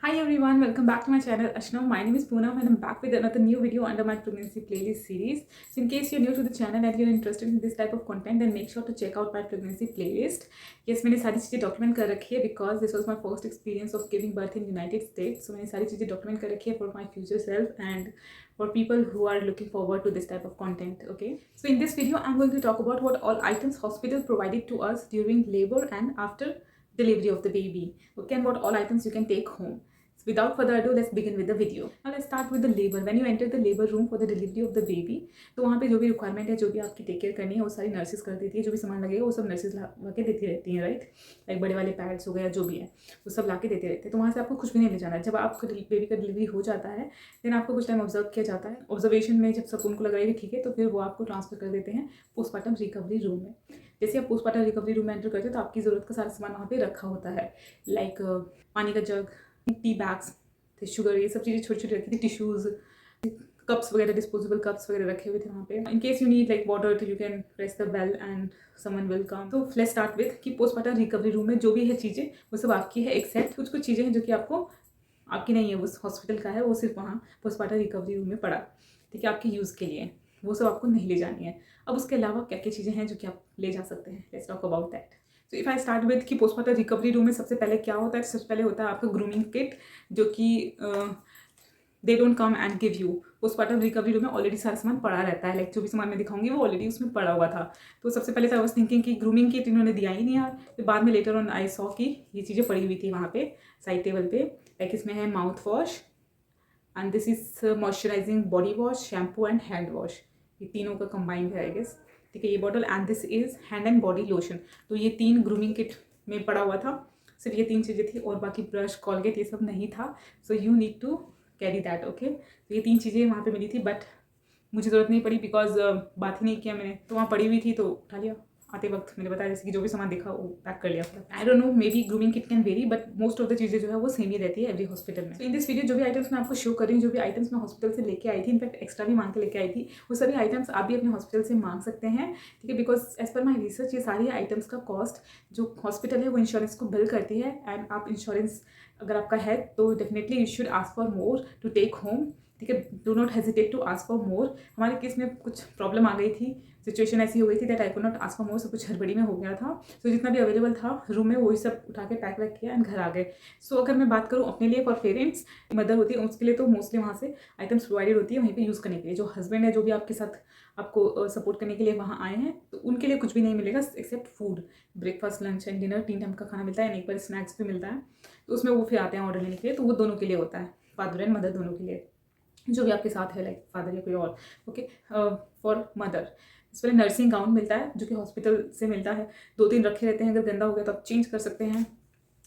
Hi everyone, welcome back to my channel Ashna. My name is Poonam and I'm back with another new video under my pregnancy playlist series. So in case you're new to the channel and you're interested in this type of content, then make sure to check out my pregnancy playlist. Yes, मैंने सारी चीज़ें document कर रखी है because this was my first experience of giving birth in United States. So मैंने सारी चीज़ें document कर रखी है for my future self and for people who are looking forward to this type of content. Okay. So in this video, I'm going to talk about what all items hospital provided to us during labor and after delivery of the baby. Okay, and what all items you can take home. So without further ado, let's begin with the video. Now let's start with the labor. When you enter the labor room for the delivery of the baby, तो वहाँ पे जो भी requirement है, जो भी आपकी take care करनी है, वो सारी नर्सेज कर देती है. जो भी सामान लगेगा वो सब नर्सेज ला के देती रहती हैं, राइट. लाइक बड़े वाले पैड्स हो गया, जो भी है वो सब ला के देते रहते हैं. तो वहाँ से आपको कुछ भी नहीं ले जाना है. जब आपका बेबी का डिलीवरी हो जाता है, देन आपको कुछ टाइम ऑब्जर्व किया जाता है. ऑब्जर्वेशन में जब सब उनको लग रहा है कि ठीक है, तो फिर वो आपको ट्रांसफर कर देते हैं पोस्टमार्टम रिकवरी रूम में. जैसे आप पोस्टमार्टम रिकवरी रूम में एंटर करते हो तो आपकी ज़रूरत का सारा सामान वहाँ पे रखा होता है. लाइक पानी का जग, टी बैग्स, शुगर, ये सब चीज़ें छोटी छोटी रखी थी. टिश्यूज़, कप्स वगैरह, डिस्पोजेबल कप्स वगैरह रखे हुए थे वहाँ पे. In case you need like water तो you can press the bell and someone will come. तो लेट्स स्टार्ट विथ कि पोस्टमार्टम रिकवरी रूम में जो भी है चीज़ें वो सब आपकी है, एक्सेप्ट कुछ कुछ चीज़ें हैं जो कि आपकी नहीं है, वो हॉस्पिटल का है, वो सिर्फ वहाँ पोस्टमार्टम रिकवरी रूम में पड़ा, ठीक है, आपके यूज़ के लिए. वो सब आपको नहीं ले जानी है. अब उसके अलावा क्या क्या चीज़ें हैं जो कि आप ले जा सकते हैं. Let's talk about that. तो इफ़ आई स्टार्ट विद कि पोस्टमार्टम रिकवरी रूम में सबसे पहले क्या होता है. सबसे पहले होता है आपका ग्रूमिंग किट, जो कि they don't come and give you. Postmortem recovery room में ऑलरेडी सारा सामान पड़ा रहता है. लाइक जो भी सामान मैं दिखाऊंगी वो ऑलरेडी उसमें पड़ा हुआ था. तो सबसे पहले तो आई वाज थिंकिंग कि ग्रूमिंग किट इन्होंने दिया ही नहीं यार. फिर बाद में लेटर ऑन आई सॉ कि ये चीज़ें पड़ी हुई थी वहाँ पे साइड टेबल पे. लाइक इसमें है mouth wash and this is moisturising body wash, shampoo and hand wash. ये तीनों का कंबाइंड है आई गेस, ठीक है, ये bottle. And this is hand and body lotion. तो ये 3 ग्रूमिंग किट में पड़ा हुआ था. सिर्फ ये 3 चीज़ें थी और बाकी ब्रश, कॉलगेट, ये सब नहीं था. So you need to carry that. Okay, तो ये 3 चीज़ें वहाँ पे मिली थी, बट मुझे ज़रूरत नहीं पड़ी बिकॉज बात ही नहीं किया मैंने. तो वहाँ पड़ी हुई थी तो उठा लिया. आते वक्त मैंने बताया जैसे कि जो भी सामान देखा वो पैक कर लिया. आई don't no, may be grooming kit can very, but most of the चीज़ें जो है वो सेम ही रहती है एवरी हॉस्पिटल में. इन दिस वीडियो जो भी आइटम्स मैं आपको शो कर रही हूँ, जो भी आइटम्स मैं हॉस्पिटल से लेके आई थी, इनफैक्ट एक्स्ट्रा भी मांग के लेके आई थी, वो सभी आइटम्स आप भी अपने हॉस्पिटल से मांग सकते हैं, ठीक है. Because as per my research ये सारी आइटम्स का कॉस्ट जो हॉस्पिटल है वो इंश्योरेंस को बिल करती है. एंड आप इंश्योरेंस अगर आपका है तो definitely you should ask for more to take home, ठीक है. Do not hesitate to ask for more. हमारे केस में कुछ प्रॉब्लम आ गई थी, सिचुएशन ऐसी हो गई थी that I could not ask for मोर. सब कुछ हड़बड़ी में हो गया था. सो जितना भी अवेलेबल था रूम में वही सब उठा के पैक वैक किया एंड घर आ गए. सो अगर मैं बात करूँ अपने लिए, फॉर पेरेंट्स, मदर होती है उसके लिए तो मोस्टली वहाँ से आइटम्स प्रोवाइडेड होती है वहीं पे यूज़ करने के लिए. जो हस्बैंड है, जो भी आपके साथ आपको सपोर्ट करने के लिए वहाँ आए हैं, तो उनके लिए कुछ भी नहीं मिलेगा except food. Breakfast, lunch and dinner 3 time का खाना मिलता है एंड एक बार स्नैक्स भी मिलता है. तो उसमें वो फिर आते हैं ऑर्डर लेने के लिए, तो वो दोनों के लिए होता है, फादर एंड मदर दोनों के लिए, जो भी आपके साथ है, लाइक फादर या कोई और. ओके, फॉर मदर इस पर नर्सिंग गाउन मिलता है जो कि हॉस्पिटल से मिलता है. 2-3 रखे रहते हैं, अगर गंदा हो गया तो आप चेंज कर सकते हैं.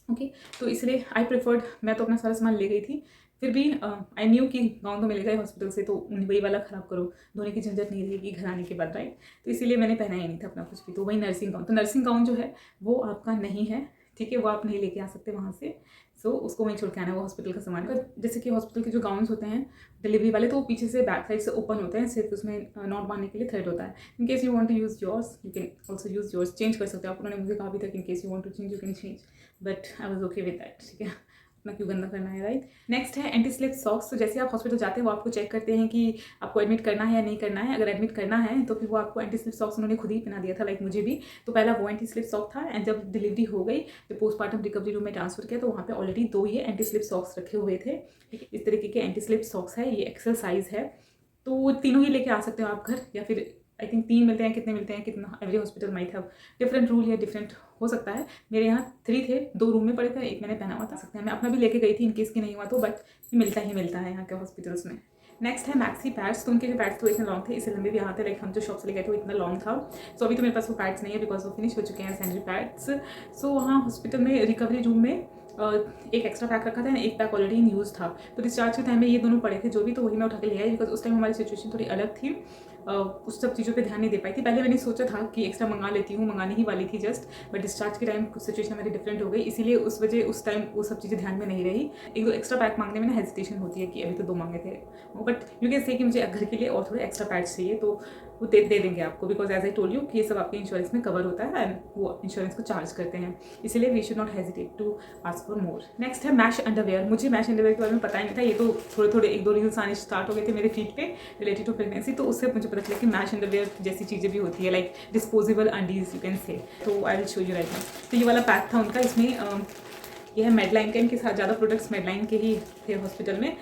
ओके, तो इसलिए आई प्रेफर्ड, मैं तो अपना सारा सामान ले गई थी. फिर भी आई न्यू कि गाउन तो मिलेगा ही हॉस्पिटल से, तो वही वाला ख़राब करो, धोने की झंझट नहीं रहेगी घर आने के बाद, राइट. तो इसीलिए मैंने पहना ही नहीं था अपना कुछ भी. तो वही नर्सिंग गाउन. तो नर्सिंग गाउन जो है वो आपका नहीं है, ठीक है, वो आप नहीं लेके आ सकते वहाँ से. सो उसको वहीं छोड़ के आना है, वो हॉस्पिटल का सामान का. जैसे कि हॉस्पिटल के जो गाउन्स होते हैं डिलीवरी वाले, तो वो पीछे से बैक साइड से ओपन होते हैं, सिर्फ उसमें नॉट बांधने के लिए थ्रेड होता है. In case you want to use yours, you can also use yours. Change कर सकते हो आप. उन्होंने मुझे कहा भी था कि in case you want to change you can change, but I was okay with that, ठीक है. अपना क्यों गंदा करना है, राइट. नेक्स्ट है एंटी स्लिप सॉक्स. तो जैसे आप हॉस्पिटल जाते हैं वो आपको चेक करते हैं कि आपको एडमिट करना है या नहीं करना है. अगर एडमिट करना है तो फिर वो आपको एंटी स्लिप सॉक्स उन्होंने खुद ही पहना दिया था, लाइक मुझे भी. तो पहला वो एंटी स्लिप सॉक था एंड जब डिलीवरी हो गई, जब पोस्टमार्टम रिकवरी रूम में ट्रांसफर किया, तो वहाँ पे ऑलरेडी 2 ये एंटी स्लिप सॉक्स रखे हुए थे. इस तरीके के एंटी स्लिप सॉक्स है, ये एक्सेल साइज है. तो तीनों ही लेके आ सकते हो आप घर, या फिर आई थिंक 3 मिलते हैं, कितने मिलते हैं, कितना every hospital might have different rule या डिफरेंट हो सकता है. मेरे यहाँ 3 थे, 2 रूम में पड़े थे, एक मैंने पहना हुआ था. सकते हैं मैं अपना भी लेके गई थी इनकेस की नहीं हुआ तो, बट मिलता ही मिलता है यहाँ के हॉस्पिटल्स में. नेक्स्ट है मैक्सी पैड्स. तो उनके जो पैड्स तो इतने लॉन्ग थे, इससे लंबे भी यहाँ थे, लाइक हम जो शॉप से ले गए थे वो इतना लॉन्ग था. सो अभी तो मेरे पास वो पैड्स नहीं है बिकॉज वो फिनिश हो चुके हैं सैनिटरी पैड्स. सो वहाँ हॉस्पिटल में रिकवरी रूम में एक एक्स्ट्रा पैक रखा था, एक पैक ऑलरेडी इन यूज़ था. तो डिस्चार्ज के टाइम में ये दोनों पड़े थे जो भी, तो वही मैं उठा के ले आई बिकॉज उस टाइम हमारी सिचुएशन थोड़ी अलग थी. उस सब चीज़ों पे ध्यान नहीं दे पाई थी। पहले मैंने सोचा था कि एक्स्ट्रा मंगा लेती हूँ, मंगाने ही वाली थी जस्ट, बट डिस्चार्ज के टाइम कुछ सिचुएशन मेरी डिफरेंट हो गई, इसीलिए उस टाइम वो सब चीज़ें ध्यान में नहीं रही। एक दो एक्स्ट्रा पैक मांगने में ना हेजिटेशन होती है कि अभी तो 2 मांगे थे, बट यू कैन से कि मुझे घर के लिए और थोड़े एक्स्ट्रा पैड्स चाहिए, तो वो दे देंगे आपको, because as I told you कि ये सब आपके इंश्योरेंस में कवर होता है एंड वो इंश्योरेंस को चार्ज करते हैं, इसीलिए we should not hesitate to ask for more. Next है मैश अंडरवेयर। मुझे मैश अंडरवेयर के बारे में पता ही नहीं था, ये तो थोड़े थोड़े 1-2 रील्स आने स्टार्ट हो गए थे मेरे फीड पे रिलेटेड टू प्रेगनेंसी, तो उससे मुझे पता चला कि मैश अंडरवेयर जैसी चीज़ें भी होती है, like disposable undies you can say. तो I will show you right now. तो ये वाला पैक था उनका, इसमें ये है मेडलाइन का, इनके साथ ज़्यादा प्रोडक्ट्स मेडलाइन के ही थे हॉस्पिटल में।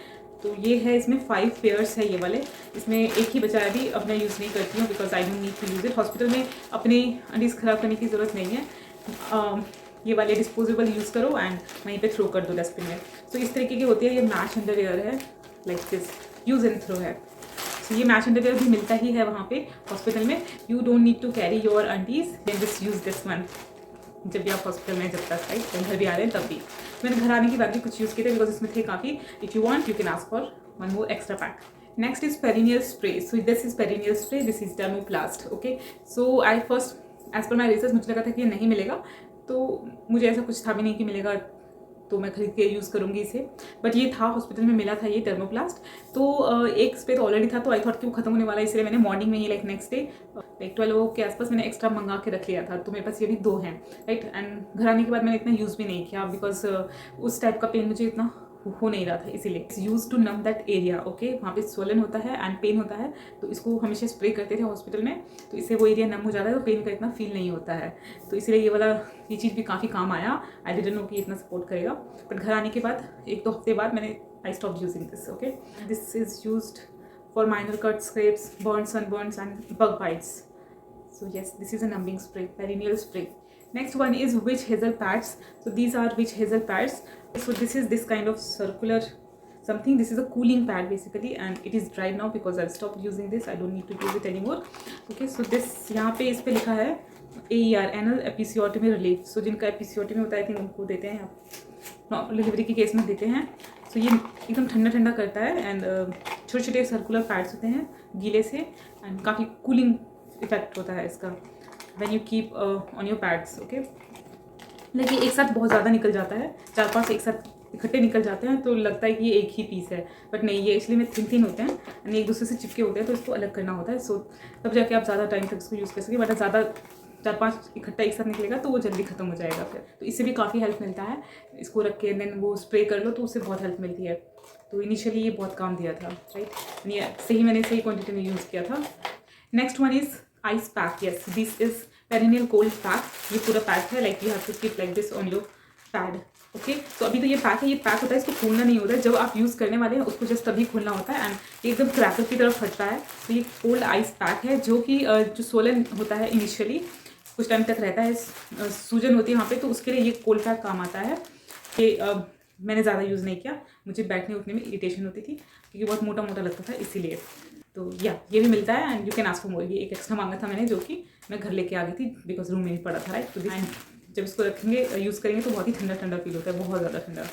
तो ये है, इसमें 5 पेयर्स है ये वाले, इसमें एक ही बचा है अभी, अब मैं यूज़ नहीं करती हूँ because I don't need to use it. Hospital में अपनी अंडीज ख़राब करने की ज़रूरत नहीं है, ये वाले डिस्पोजेबल यूज़ करो एंड वहीं पे थ्रो कर दो डस्टबिन में। तो इस तरीके की होती है, ये मैश अंडरवेयर है, like this, use and throw है। सो ये मैश अंडरवेयर भी मिलता ही है वहाँ पे हॉस्पिटल में। You don't need to carry your undies, then just use this one जब भी आप हॉस्पिटल में, जब तक राइट घर भी आ रहे हैं तब भी। मैंने घर आने के बाद भी कुछ यूज़ किए थे बिकॉज इसमें थे काफ़ी। If you want you can ask for one more extra pack. Next is perineal spray. So this is perineal spray, this is Dermoplast. Okay, so I first as per my research मुझे लगा था कि ये नहीं मिलेगा, तो मुझे ऐसा कुछ था भी नहीं कि मिलेगा तो मैं खरीद के यूज़ करूँगी इसे, बट ये था, हॉस्पिटल में मिला था ये डर्मोप्लास्ट। तो एक स्प्रे तो ऑलरेडी था, तो आई थॉट कि वो खत्म होने वाला है, इसलिए मैंने मॉर्निंग में ही लाइक नेक्स्ट डे लाइक 12 के आसपास मैंने एक्स्ट्रा मंगा के रख लिया था, तो मेरे पास ये भी 2 हैं राइट। एंड घर आने के बाद मैंने इतना यूज़ भी नहीं किया बिकॉज उस टाइप का पेन मुझे इतना हो नहीं रहा था, इसीलिए use to numb that area. Okay, वहाँ पे स्वलन होता है एंड पेन होता है, तो इसको हमेशा स्प्रे करते थे हॉस्पिटल में, तो इससे वो एरिया नम हो जाता है, तो पेन का इतना फील नहीं होता है, तो इसलिए ये चीज़ भी काफ़ी काम आया। आई डिडंट नो कि इतना सपोर्ट करेगा, बट घर आने के बाद 1-2 हफ्ते बाद मैंने I stop using this. Okay, this is used for minor cut, scrapes, burns, sunburns and bug bites. So yes, this is a numbing spray, perineal spray. Next one is witch hazel pads. So these are witch hazel pads. So this is this kind of circular something. This is a cooling pad basically, and it is dried now because I've stopped using this. I don't need to use it anymore. Okay, so this यहाँ पे इस पे लिखा है AER, anal episiotomy relief. So जिनका episiotomy होता है I think उनको देते हैं, डिलीवरी के केस में देते हैं। So ये एकदम ठंडा ठंडा करता है एंड छोटे छोटे सर्कुलर पैड्स होते हैं गीले से, एंड काफ़ी कूलिंग इफेक्ट होता है इसका when you keep on your pads. Okay, लेकिन एक साथ बहुत ज़्यादा निकल जाता है, 4-5 एक साथ इकट्ठे निकल जाते हैं, तो लगता है कि ये एक ही पीस है, बट नहीं, ये एक्चुअली में थिन होते हैं एंड एक दूसरे से चिपके होते हैं, तो इसको अलग करना होता है। सो तब जाके आप ज़्यादा टाइम तक इसको यूज़ कर सकें, बट ज़्यादा 4-5 इकट्ठा एक साथ निकलेगा तो वो जल्दी खत्म हो जाएगा फिर, तो इससे भी काफ़ी हेल्प मिलता है। इसको रख के देन वो स्प्रे कर लो तो उससे बहुत हेल्प मिलती है। तो इनिशियली ये बहुत काम दिया था राइट, ये मैंने सही क्वान्टिटी में यूज़ किया था। Next one is ice pack. Yes, this is perineal cold pack. ये पूरा पैक है, like you have to keep like this on your pad. Okay, तो अभी तो ये पैक है, ये पैक होता है, इसको खोलना नहीं होता है, जब आप यूज़ करने वाले हैं उसको जस्ट तभी खोलना होता है, एंड एकदम क्रैकर की तरफ फटता है। तो ये कोल्ड आइस पैक है, जो कि जो सोलन होता है इनिशियली कुछ टाइम तक रहता है, सूजन होती है वहाँ पे, तो उसके लिए ये कोल्ड पैक काम आता है। ये मैंने ज़्यादा यूज़ नहीं किया, मुझे बैठने उठने में इरिटेशन होती थी क्योंकि बहुत मोटा मोटा लगता था, इसीलिए। तो या ये भी मिलता है and you can ask for मोर। ये एक एक्स्ट्रा मांगा था मैंने, जो कि मैं घर लेके आ गई थी बिकॉज रूम में ही पड़ा था राइट। तो जब इसको रखेंगे यूज़ करेंगे तो बहुत ही ठंडा ठंडा फील होता है, बहुत ज़्यादा ठंडा,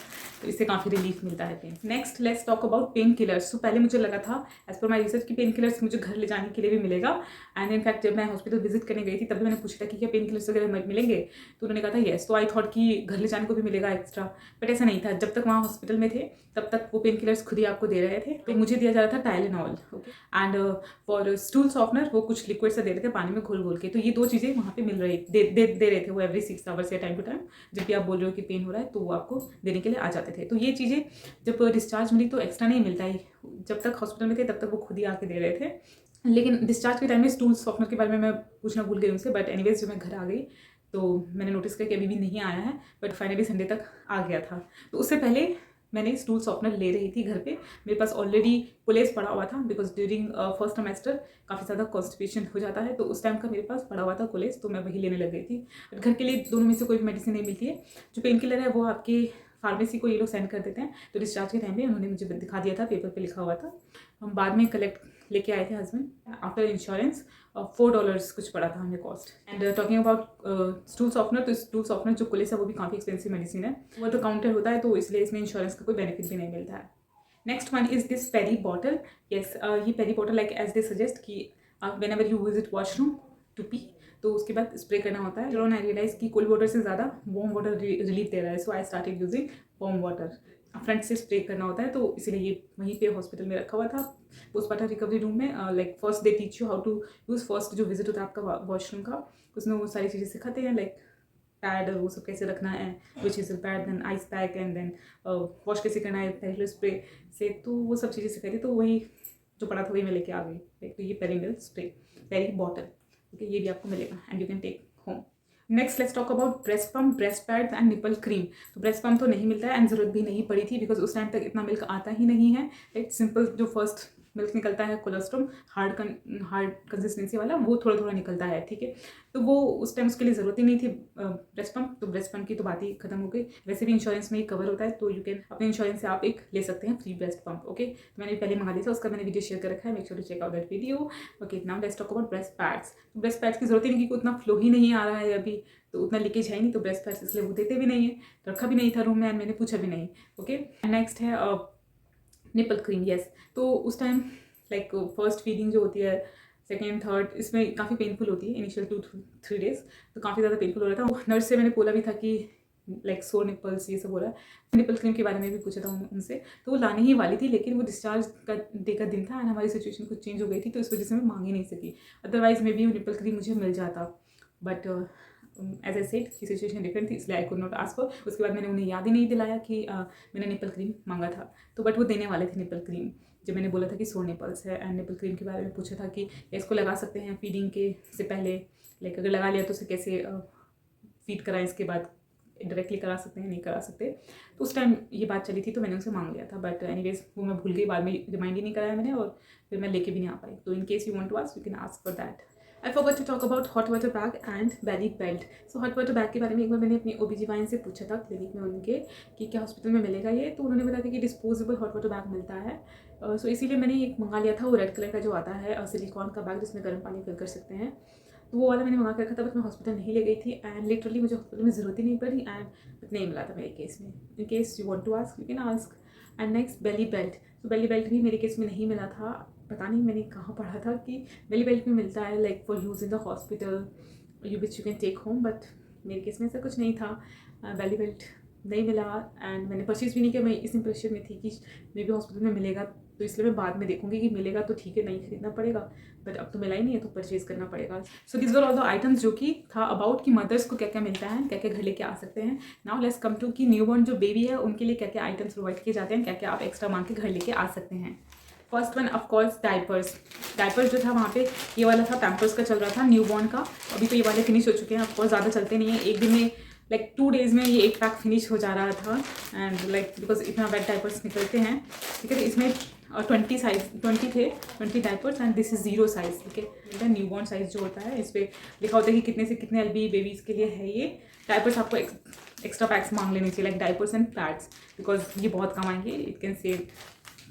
तो इससे काफ़ी रिलीफ मिलता है pain. Next let's talk about pain killers. तो पहले मुझे लगा था एज पर माई रिसर्च कि पेन किलर्स मुझे घर ले जाने के लिए भी मिलेगा, एंड इनफैक्ट जब मैं हॉस्पिटल विजिट करने गई थी तब भी मैंने पूछा था कि क्या पेन किलर्स वगैरह मिलेंगे, तो उन्होंने कहा था येस। तो आई थॉट कि घर ले जाने को भी मिलेगा एक्स्ट्रा, बट ऐसा नहीं था। जब तक वहाँ हॉस्पिटल में थे तब तक वो पेन किलर्स खुद ही आपको दे रहे थे। तो मुझे दिया जा रहा था Tylenol, okay, and for stool softener वो कुछ लिक्विड सा दे रहे थे पानी में घोल के। तो ये 2 चीज़ें वहाँ पे मिल रही दे रहे थे वो एवरी 6 आवर्स या टाइम टू टाइम। जब भी आप बोल रहे हो कि पेन हो रहा है तो वो आपको देने के लिए आ जाते थे। तो ये चीज़ें जब डिस्चार्ज मिली तो एक्स्ट्रा नहीं मिलता ही, जब तक हॉस्पिटल में थे तब तक वो खुद ही आके दे रहे थे। लेकिन डिस्चार्ज के टाइम में स्टूल सॉफ्टनर के बारे में मैं पूछना भूल गई उनसे, बट एनीवेज जब मैं घर आ गई तो मैंने नोटिस किया कि अभी भी नहीं आया है, बट फाइनली संडे तक आ गया था। तो उससे पहले मैंने स्टूल सॉफ्टनर ले रही थी घर पे, मेरे पास ऑलरेडी पुलेस पड़ा हुआ था बिकॉज ड्यूरिंग फर्स्ट सेमेस्टर काफ़ी ज़्यादा कॉन्स्टिपेशन हो जाता है, तो उस टाइम का मेरे पास पड़ा हुआ था पुलेस, तो मैं वही लेने लग गई थी। बट घर के लिए दोनों में से कोई मेडिसिन नहीं मिलती है। जो पेन किलर है वो आपके फार्मेसी को ये लोग सेंड कर देते हैं, तो डिस्चार्ज के टाइम पे उन्होंने मुझे दिखा दिया था, पेपर पे लिखा हुआ था। हम बाद में कलेक्ट लेके आए थे हस्बैंड आफ्टर इंश्योरेंस, $4 कुछ पड़ा था हमें cost. And talking about stool softener, तो स्टूल सॉफ्टनर जो कुलेस है वो भी काफ़ी एक्सपेंसिव मेडिसिन है, वो तो काउंटर होता है, तो इसलिए इसमें इंश्योरेंस का कोई बेनिफिट भी नहीं मिलता है। Next one is this peri bottle. Yes, ये peri bottle like as they suggest कि whenever you visit washroom to pee, तो उसके बाद स्प्रे करना होता है। आई रियलाइज कि कोल्ड वाटर से ज़्यादा वार्म वाटर रिलीफ दे रहा है, so I started using warm water. Front से स्प्रे करना होता है, तो इसीलिए ये वहीं पे हॉस्पिटल में रखा हुआ था पोस्टमार्टम रिकवरी रूम में। Like first they teach you how to use, first जो विजिट होता है आपका वॉशरूम का, उसमें वो सारी चीज़ें सिखाते हैं, लाइक पैड और वो सब कैसे रखना है, which is pad, then ice pack, and then wash कैसे करना है पेरिनल स्प्रे से, तो वो सब चीज़ें सिखाई थी। तो वही जो पड़ा था वही मैं लेके आ गई। लाइक तो ये पेरिनल स्प्रे, पेरी बॉटल, ठीक है, ये भी आपको मिलेगा and you can take home. Next let's talk about breast pump, breast pads and nipple cream. तो ब्रेस्ट पम्प तो नहीं मिलता है एंड ज़रूरत भी नहीं पड़ी थी, बिकॉज उस टाइम तक इतना मिल्क आता ही नहीं है। एक सिंपल जो फर्स्ट मिल्क निकलता है कोलेस्ट्रॉम, हार्ड कंसिस्टेंसी वाला, वो थोड़ा थोड़ा निकलता है, ठीक है। तो वो उस टाइम उसके लिए ज़रूरत ही नहीं थी ब्रेस्ट पम्प, तो ब्रेस्ट पम्प की तो बात ही खत्म हो गई। वैसे भी इंश्योरेंस में ही कवर होता है, तो यू कैन अपने इंश्योरेंस से आप एक ले सकते हैं फ्री ब्रेस्ट पम्प, ओके। तो मैंने पहले मंगा लिया था, उसका मैंने वीडियो शेयर कर रखा है, make sure to check out that video. Okay, now let's talk about breast pads. तो ब्रेस्ट पैड्स की जरूरत ही नहीं, क्योंकि उतना फ्लो ही नहीं आ रहा है अभी, तो उतना लीकेज है नहीं, तो ब्रेस्ट पैड्स इसलिए वो देते भी नहीं है, तो रखा भी नहीं था रूम में एंड मैंने पूछा भी नहीं, ओके। नेक्स्ट है निपल क्रीम, येस। तो उस टाइम लाइक फर्स्ट फीडिंग जो होती है, सेकेंड थर्ड, इसमें काफ़ी पेनफुल होती है इनिशियल 2-3 डेज, तो काफ़ी ज़्यादा पेनफुल हो रहा था। नर्स से मैंने बोला भी था कि लाइक सोर निपल्स ये सब हो रहा है। निपल क्रीम के बारे में भी पूछा था उनसे, तो वो लाने ही वाली थी, लेकिन वो डिस्चार्ज का डे का दिन था एंड हमारी सिचुएशन कुछ चेंज हो गई थी, तो इस वजह से मैं मांग ही नहीं सकी। अदरवाइज मे बी वो निपल क्रीम मुझे मिल जाता, बट एज आई सेड की सिचुएशन डिफरेंट थी, इसलिए I could not ask for. उसके बाद मैंने उन्हें याद ही नहीं दिलाया कि मैंने निपल क्रीम मांगा था, तो बट वो देने वाले थे निपल क्रीम, जब मैंने बोला था कि सोर निपल्स है। एंड निपल क्रीम के बारे में पूछा था कि इसको लगा सकते हैं फीडिंग के से पहले, लाइक अगर लगा लिया तो उसे कैसे फीड कराएं, इसके बाद डायरेक्टली करा सकते हैं, नहीं करा सकते। तो उस टाइम ये बात चली थी, तो मैंने उनसे मांग लिया था, बट एनीवेज वो मैं भूल गई, बाद में रिमाइंड ही नहीं कराया मैंने, और फिर मैं लेके भी नहीं आ पाई। तो in case you want to ask, you can ask for that. I forgot to talk about hot water bag and belly belt. So hot water bag के बारे में एक बार मैंने अपनी OBGYN से पूछा था क्लिनिक में उनके कि क्या हॉस्पिटल में मिलेगा ये, तो उन्होंने बताया कि डिस्पोजेबल हॉट वाटर बैग मिलता है। सो इसीलिए मैंने एक मंगा लिया था, वो रेड कलर का जो आता है सिलिकॉन का बैग, जिसमें गर्म पानी फिल कर सकते हैं, तो वो वाला मैंने मंगा के रखा था, बट मैं हॉस्पिटल नहीं ले गई थी एंड लिटरली मुझे हॉस्पिटल में ज़रूरत ही नहीं पड़ी एंड नहीं मिला था मेरे केस में। In case you want to ask, you can ask. And next belly belt. तो बेली बेल्ट भी मेरे केस में नहीं मिला था, पता नहीं मैंने कहाँ पढ़ा था कि बेली बेल्ट भी मिलता है like for use in the hospital, you which you can take home, but मेरे केस में ऐसा कुछ नहीं था। बेली बेल्ट नहीं मिला एंड मैंने परचेज़ भी नहीं किया। मैं इस इंप्रेशन में थी कि मे बी हॉस्पिटल में मिलेगा, तो इसलिए मैं बाद में देखूंगी कि मिलेगा तो ठीक है, नहीं खरीदना पड़ेगा, बट अब तो मिला ही नहीं है, तो परचेज करना पड़ेगा। So this were all the items जो कि था अबाउट कि मदर्स को क्या क्या मिलता है, क्या क्या घर लेके आ सकते हैं। नाउ लेट्स कम टू कि न्यूबॉर्न जो बेबी है उनके लिए क्या क्या आइटम्स प्रोवाइड किए जाते हैं, क्या क्या आप एक्स्ट्रा मांग के घर लेके आ सकते हैं। First one of course diapers. Diapers जो था वहाँ पे ये वाला था, पैम्पर्स का चल रहा था न्यूबॉर्न का। अभी तो ये वाले फिनिश हो चुके हैं, ऑफकोर्स ज़्यादा चलते नहीं है, एक दिन में लाइक 2 डेज़ में ये एक पैक फिनिश हो जा रहा था एंड लाइक बिकॉज इतना वेट डायपर्स निकलते हैं, ठीक है। इसमें 20 थे 20 diapers and this is 0 size, ठीक है। न्यूबॉर्न साइज जो होता है, इस पर लिखा होता है कि कितने से कितने LB बेबीज़ के लिए है ये डायपर्स। आपको एक्स्ट्रा पैक्स मांग लेने चाहिए, like diapers and pads, because ये बहुत कम आएंगे, it can save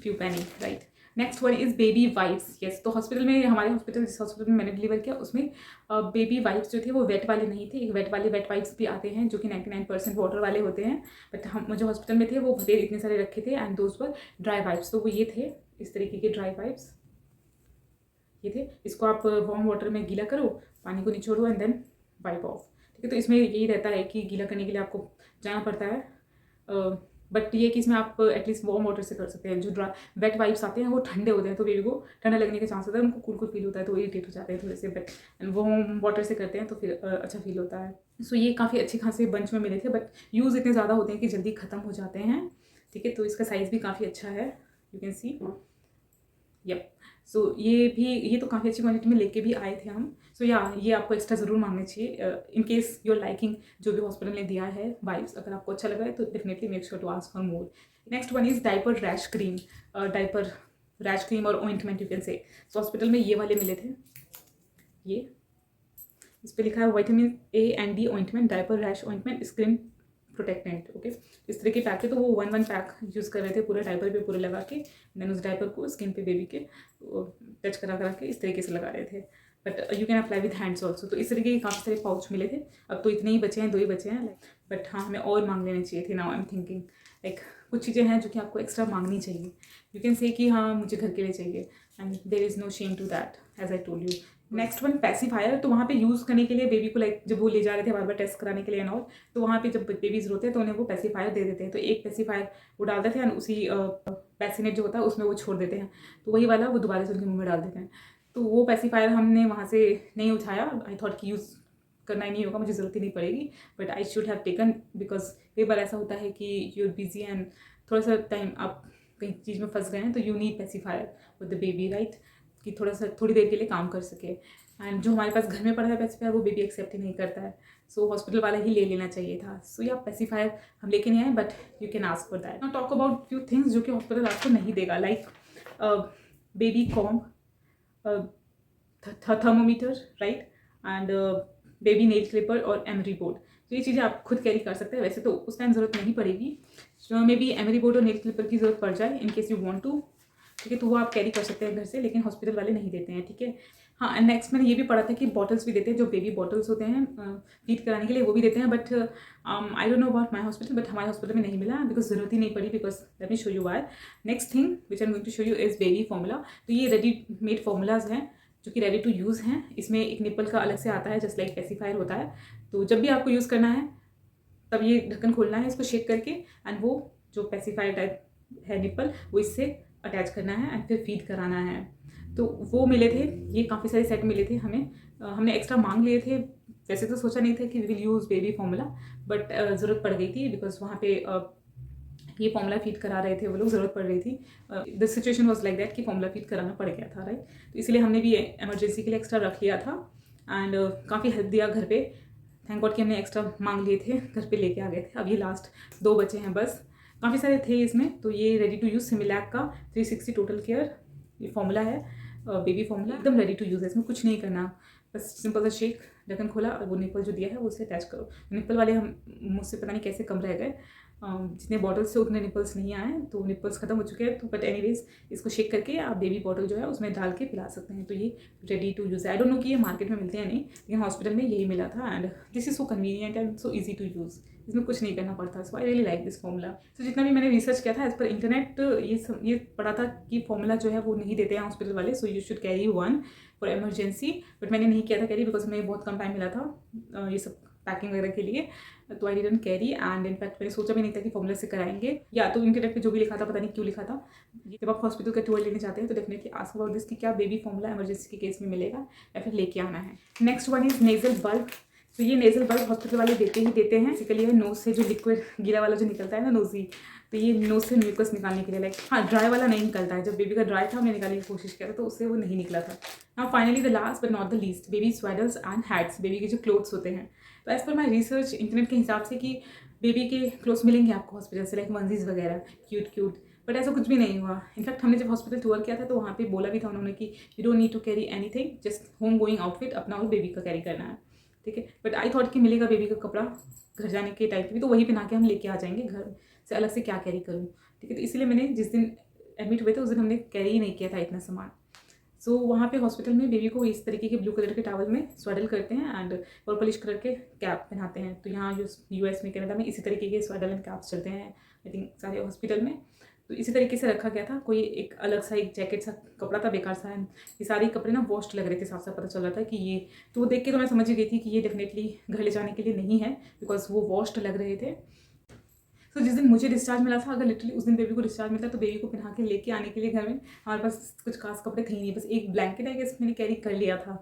few Penney, right. Next one is baby wipes, yes. तो हॉस्पिटल में, हमारे हॉस्पिटल जिस हॉस्पिटल में मैंने डिलीवर किया उसमें बेबी वाइप्स जो थे वो वेट वाले नहीं थे। एक वेट वाइप्स भी आते हैं जो कि 99% वाटर वाले होते हैं, बट हम जो हॉस्पिटल में थे वो भले इतने सारे रखे थे and those were dry wipes. तो वो ये थे, इस तरीके के ड्राई वाइप्स ये थे। इसको आप वार्म वाटर में गीला करो, पानी को निचोड़ो एंड देन वाइप ऑफ, ठीक है। तो इसमें यही रहता है कि गीला करने के लिए आपको जाना पड़ता है, बट ये कि इसमें आप एटलीस्ट वार्म वाटर से कर सकते हैं। जो वेट वाइप्स आते हैं वो ठंडे होते हैं, तो बेबी को ठंडा लगने के चांस होता है, उनको कूल फील होता है, तो इरिटेट हो जाते हैं थोड़े से, बट वार्म वाटर से करते हैं तो फिर अच्छा फील होता है। सो ये काफ़ी अच्छे खासे बंच में मिले थे, बट यूज़ इतने ज़्यादा होते हैं कि जल्दी ख़त्म हो जाते हैं, ठीक है। तो इसका साइज़ भी काफ़ी अच्छा है, यू कैन सी, यप। सो ये तो काफ़ी अच्छी क्वांटिटी में लेके भी आए थे हम। सो ये आपको एक्स्ट्रा ज़रूर मांगने चाहिए इन केस योर लाइकिंग जो भी हॉस्पिटल ने दिया है वाइप्स, अगर आपको अच्छा लगा है तो definitely make sure to ask for more. Next one is diaper rash cream. Diaper rash cream और ointment you can say. So hospital में ये वाले मिले थे, ये इस पर लिखा है vitamin A and D ointment, diaper rash ointment, skin protectant, okay. इस तरह के पैक थे, तो वो 1 पैक यूज़ कर रहे थे पूरे डायपर पे, पूरे लगा के देन उस डायपर को स्किन पे बेबी के टच करा के इस तरीके से लगा रहे थे, but you can apply with hands also. तो इस तरीके के काफ़ी सारे पाउच मिले थे। अब तो इतने ही बचे हैं, 2 ही बचे हैं, बट हाँ हमें और मांग लेने चाहिए थे। Now I am thinking like कुछ चीज़ें हैं जो कि आपको एक्स्ट्रा मांगनी चाहिए। यू कैन से कि हाँ मुझे घर के लिए चाहिए, and there is no shame to that as I told you. Next one pacifier. तो वहाँ पे यूज़ करने के लिए बेबी को लाइक जब वो ले जा रहे थे बार बार टेस्ट कराने के लिए एंड ऑल, तो वहाँ पे जब बेबीज रोते हैं तो उन्हें वो पैसिफायर दे देते हैं। तो एक पैसिफायर वो डाल देते हैं एंड उसी पैसिनेट जो होता है उसमें वो छोड़ देते हैं, तो वही वाला वो दोबारा से उनके मुँह में डाल देते हैं। तो वो पैसिफायर हमने वहाँ से नहीं उठाया। आई थॉट कि यूज़ करना ही नहीं होगा, मुझे ज़रूरत ही नहीं पड़ेगी, but I should have taken because कई बार ऐसा होता है कि यू आर बिजी एंड थोड़ा सा टाइम आप कहीं चीज़ में फंस गए हैं, तो you need pacifier with the baby, right, कि थोड़ा सा थोड़ी देर के लिए काम कर सके। एंड जो हमारे पास घर में पड़ा है पैसिफायर वो बेबी एक्सेप्ट ही नहीं करता है, सो हॉस्पिटल वाला ही ले लेना चाहिए था। सो या पैसिफायर हम लेके नहीं आए, but you can ask for that. Now talk about few things जो कि हॉस्पिटल आपको नहीं देगा, like baby comb, thermometer, right, and baby nail clipper और एमरी बोर्ड। तो ये चीज़ें आप खुद कैरी कर सकते हैं। वैसे तो उस टाइम ज़रूरत नहीं पड़ेगी, मे बी एमरी बोर्ड और नेल क्लिपर की ज़रूरत पड़ जाए in case you want to, ठीक है, तो वो आप कैरी कर सकते हैं घर से, लेकिन हॉस्पिटल वाले नहीं देते हैं, ठीक है। हाँ, एंड नेक्स्ट मैंने ये भी पढ़ा था कि बॉटल्स भी देते हैं, जो बेबी बॉटल्स होते हैं फीड कराने के लिए, वो भी देते हैं, but I don't know about my hospital, but हमारे हॉस्पिटल में नहीं मिला बिकॉज ज़रूरत ही नहीं पड़ी। Because let me show you why. Next thing which I am going to show you is baby formula. तो ये रेडी मेड फार्मूलाज हैं जो कि रेडी टू यूज़ हैं। इसमें एक निप्पल का अलग से आता है, जस्ट लाइक पैसिफायर होता है। तो जब भी आपको यूज़ करना है तब ये ढक्कन खोलना है, इसको शेक करके, एंड वो जो पैसिफायर टाइप है निप्पल वो इससे अटैच करना है एंड फिर फीड कराना है। तो वो मिले थे, ये काफ़ी सारे सेट मिले थे हमें। हमने एक्स्ट्रा मांग लिए थे, वैसे तो सोचा नहीं था कि we will use baby formula, but ज़रूरत पड़ गई थी बिकॉज वहाँ पे ये फॉर्मूला फीड करा रहे थे वो लोग, ज़रूरत पड़ रही थी। The situation was like that कि फॉर्मूला फीड कराना पड़ गया था, राइट। तो इसलिए हमने भी एमरजेंसी के लिए एक्स्ट्रा रख लिया था, एंड काफ़ी हेल्प दिया घर पे। थैंक गॉड कि हमने एक्स्ट्रा मांग लिए थे, घर पे लेके आ गए थे। अब ये लास्ट 2 बचे हैं बस, काफ़ी सारे थे इसमें। तो ये रेडी टू यूज़ सिमिलैक का 360 टोटल केयर ये फॉर्मूला है, बेबी फॉर्मूला, एकदम रेडी टू यूज़ है। इसमें कुछ नहीं करना, बस सिंपल सा शेक, ढक्कन खोला और वो निप्पल जो दिया है वो उसे अटैच करो। निप्पल वाले हम मुझसे पता नहीं कैसे कम रह गए, जितने बॉटल्स थे उतने निप्पल्स नहीं आए, तो निप्पल्स खत्म हो चुके हैं। तो बट एनीवेज इसको शेक करके आप बेबी बॉटल जो है उसमें डाल के पिला सकते हैं। तो ये रेडी टू यूज़ है। आई डोंट नो कि ये मार्केट में मिलते हैं नहीं, लेकिन हॉस्पिटल में यही मिला था, and this is so convenient and so easy to use. इसमें कुछ नहीं करना पड़ता, so I really like this formula. तो जितना भी मैंने रिसर्च किया था एज पर इंटरनेट, ये पढ़ा था कि फॉर्मूला जो है वो नहीं देते हैं हॉस्पिटल वाले, so you should carry one for emergency. But मैंने नहीं किया था कैरी बिकॉज मुझे बहुत कम टाइम मिला था ये सब पैकिंग वगैरह के लिए, तो I didn't carry. And in fact मैंने सोचा भी नहीं था कि फॉर्मूला से कराएंगे, या तो इंटरनेट पे जो भी लिखा था पता नहीं क्यों लिखा था। जब आप हॉस्पिटल का टूर लेने जाते हैं तो डेफिनेटली आस्क अबाउट दिस कि क्या बेबी फॉर्मूला एमरजेंसी के केस में मिलेगा या फिर लेके आना है। Next one is nasal bulb. तो ये नेजल बल्ब हॉस्पिटल वाले देते ही देते हैं। बेसिकली है नोज से जो लिक्विड गीला वाला जो निकलता है ना नोजी, तो ये नोज से म्यूकस निकालने के लिए, लाइक हाँ ड्राई वाला नहीं निकलता है। जब बेबी का ड्राई था हमने निकालने की कोशिश किया था तो उससे वो नहीं निकला था। Now finally the last but not the least, baby swaddles and hats, baby के जो क्लोथ्स होते हैं। तो as per my research internet के हिसाब से कि बेबी के क्लोथ्स मिलेंगे आपको हॉस्पिटल से, लाइक वंजीज वगैरह क्यूट, बट ऐसा कुछ भी नहीं हुआ। इनफैक्ट हमने जब हॉस्पिटल टूर किया था तो वहाँ पे बोला भी था उन्होंने कि you don't need to carry anything, just home going outfit अपना और बेबी का कैरी करना है, ठीक है। बट आई थॉट कि मिलेगा बेबी का कपड़ा घर जाने के टाइप भी, तो वही पहना के हम लेके आ जाएंगे, घर से अलग से क्या कैरी करूँ, ठीक है। तो इसलिए मैंने जिस दिन एडमिट हुए थे उस दिन हमने कैरी ही नहीं किया था इतना सामान। सो वहाँ पे हॉस्पिटल में बेबी को इस तरीके के ब्लू कलर के टॉवल में स्वेडल करते हैं एंड पर्पलिश कलर के कैप पहनाते हैं। तो यहाँ US में कनाडा में इसी तरीके के स्वेडल एंड कैप्स चलते हैं आई थिंक सारे हॉस्पिटल में। तो इसी तरीके से रखा गया था, कोई एक अलग सा एक जैकेट सा कपड़ा था बेकार सा, एंड ये सारे कपड़े ना वॉश्ड लग रहे थे, साफ साफ पता चल रहा था कि ये, तो वो देख के तो मैं समझ गई थी कि ये डेफिनेटली घर ले जाने के लिए नहीं है बिकॉज वो वॉश्ड लग रहे थे। तो जिस दिन मुझे डिस्चार्ज मिला था, अगर लिटरली उस दिन बेबी को डिस्चार्ज मिलता तो बेबी को पहना के लेके आने के लिए घर में हमारे पास कुछ खास कपड़े थे ही नहीं। बस एक ब्लैंकेट है कि मैंने कैरी कर लिया था,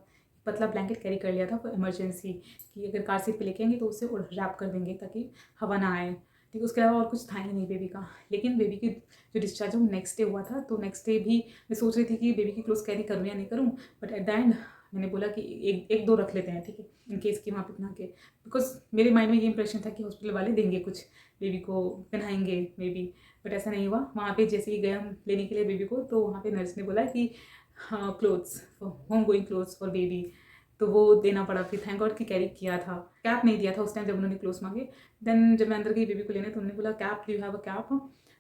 पतला ब्लैंकेट कैरी कर लिया था फॉर इमरजेंसी, कि अगर कार सीट पे लेके आएंगे तो उससे रैप कर देंगे ताकि हवा ना आए, ठीक है। उसके अलावा और कुछ था ही नहीं बेबी का। लेकिन बेबी की जो डिस्चार्ज है वो नेक्स्ट डे हुआ था, तो नेक्स्ट डे भी मैं सोच रही थी कि बेबी की क्लोथ्स कैरी करूँ या नहीं करूँ, बट एट द एंड मैंने बोला कि एक दो रख लेते हैं, ठीक है, इन केस कि वहाँ पे पहना के, बिकॉज मेरे माइंड में ये इंप्रेशन था कि हॉस्पिटल वाले देंगे कुछ, बेबी को पहनाएंगे मे बी, बट ऐसा नहीं हुआ। वहाँ पे जैसे ही गए हम लेने के लिए बेबी को, तो वहाँ पे नर्स ने बोला कि हाँ clothes, home going clothes for baby, तो वो देना पड़ा। फिर थैंक गॉड कि कैरी किया था, कैप नहीं दिया था उस टाइम जब उन्होंने क्लोथ्स मांगे। देन जब मैं अंदर गई बेबी को लेने तो उन्होंने बोला cap, do you have a cap,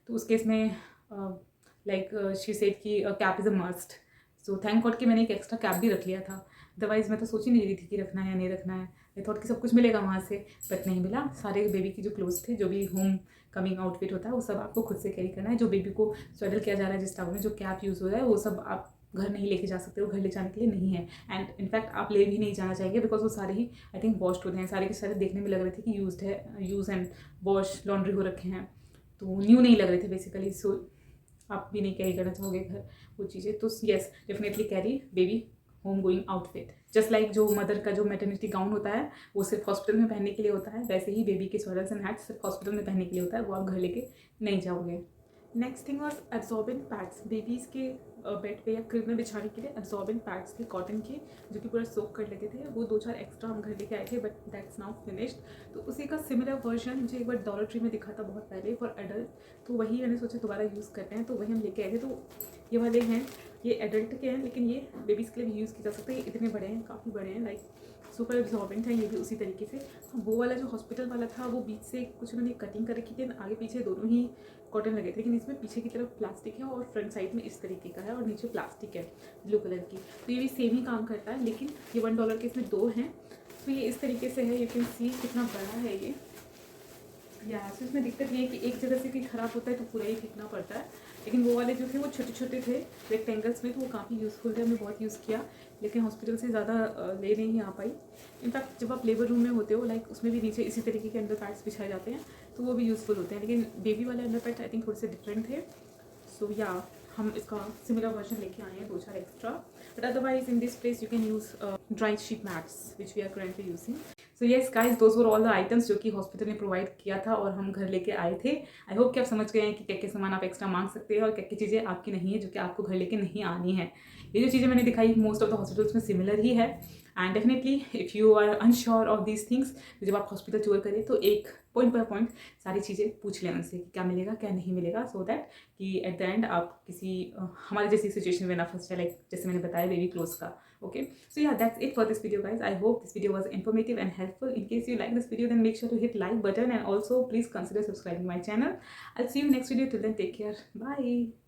तो उस केस में लाइक शी सेड कि cap is a must. So thank God कि मैंने एक एक्स्ट्रा कैप भी रख लिया था, अदरवाइज़ मैं तो सोच ही नहीं रही थी कि रखना है या नहीं रखना है। आई थॉट कि सब कुछ मिलेगा वहाँ से, बट नहीं मिला। सारे बेबी की जो क्लोथ्स थे, जो भी होम कमिंग आउटफिट होता है वो सब आपको खुद से कैरी करना है। जो बेबी को स्वेडल किया जा रहा है जिस टाउन में, जो कैप यूज़ हो रहा है, वो सब आप घर नहीं लेके जा सकते हो, घर ले जाने के लिए नहीं है। एंड इनफैक्ट आप ले भी नहीं जाना चाहिए बिकॉज वो सारे ही आई थिंक वॉश्ड होते हैं, सारे के सारे देखने में लग रहे थे कि यूज़ एंड वॉश लॉन्ड्री हो रखे हैं, तो न्यू नहीं लग रहे थे बेसिकली। सो आप भी नहीं कैरी करना चाहोगे घर वो चीज़ें, तो yes definitely carry baby home going outfit. Just like जो मदर का जो मैटरनिटी गाउन होता है वो सिर्फ हॉस्पिटल में पहनने के लिए होता है, वैसे ही बेबी के स्वेटर्स एंड हैट्स सिर्फ हॉस्पिटल में पहनने के लिए होता है, वो आप घर लेके नहीं जाओगे। Next thing was absorbent pads. Babies के बेड पे या क्रिब में बिछाने के लिए एब्जॉर्बेंट पैड्स थे कॉटन के, जो कि पूरा सोक कर लेते थे। वो 2-4 एक्स्ट्रा हम घर लेके आए थे, बट दैट्स नाउ फिनिश्ड। तो उसी का सिमिलर वर्जन मुझे एक बार डॉलर ट्री में दिखा था बहुत पहले फॉर एडल्ट, तो वही मैंने सोचा दोबारा यूज़ करते हैं, तो वही हम लेके आए थे। तो ये वाले हैं, ये एडल्ट के हैं लेकिन ये बेबीज़ के लिए भी यूज़ किया जा सकता है। ये इतने बड़े हैं, काफ़ी बड़े हैं, लाइक सुपर एब्जॉर्बेंट है। ये भी उसी तरीके से, वो वाला जो हॉस्पिटल वाला था वो बीच से कुछ उन्होंने कटिंग कर रखी थी, आगे पीछे दोनों ही कॉटन लगे थे, लेकिन इसमें पीछे की तरफ प्लास्टिक है और फ्रंट साइड में इस तरीके का है और नीचे प्लास्टिक है ब्लू कलर की। तो ये भी सेम ही काम करता है, लेकिन ये $1 के इसमें 2 हैं। तो ये इस तरीके से है, यू कैन सी कितना बड़ा है ये। या सो इसमें दिक्कत ये है कि एक जगह से कहीं ख़राब होता है तो पूरा ही फेंकना पड़ता है, लेकिन वो वाले जो थे वो छोटे छोटे थे रेक्टेंगल्स में, तो वो काफ़ी यूज़फुल थे, हमने बहुत यूज़ किया, लेकिन हॉस्पिटल से ज़्यादा ले नहीं आ पाई। इनफैक्ट जब आप लेबर रूम में होते हो, लाइक उसमें भी नीचे इसी तरीके के अंडर पैड्स बिछाए जाते हैं, तो वो भी यूज़फुल होते हैं, लेकिन बेबी वाले अंडर पैड्स आई थिंक थोड़े से डिफरेंट थे। सो या हम इसका सिमिलर वर्जन लेके आए हैं, 2-4 extra, but otherwise in this place you can use dry sheet mats which we are currently using. So yes guys, those were all the items जो कि हॉस्पिटल ने प्रोवाइड किया था और हम घर लेके आए थे। आई होप कि आप समझ गए हैं कि क्या क्या सामान आप एक्स्ट्रा मांग सकते हैं और क्या क्या चीज़ें आपकी नहीं है जो कि आपको घर लेके नहीं आनी है। ये जो चीज़ें मैंने दिखाई मोस्ट ऑफ द हॉस्पिटल्स में सिमिलर ही है, and definitely if you are unsure of these things, जब आप हॉस्पिटल टूर करें तो एक पॉइंट बाय पॉइंट सारी चीज़ें पूछ लें उनसे कि क्या मिलेगा क्या नहीं मिलेगा, सो दैट कि एट द एंड आप किसी हमारे जैसी सिचुएशन में ना फंस जाए, लाइक जैसे मैंने बताया बेबी क्लोज का। Okay, so yeah, that's it for this video guys. I hope this video was informative and helpful. In case you like this video, then make sure to hit like button and also please consider subscribing my channel. I'll see you next video. Till then, take care. Bye.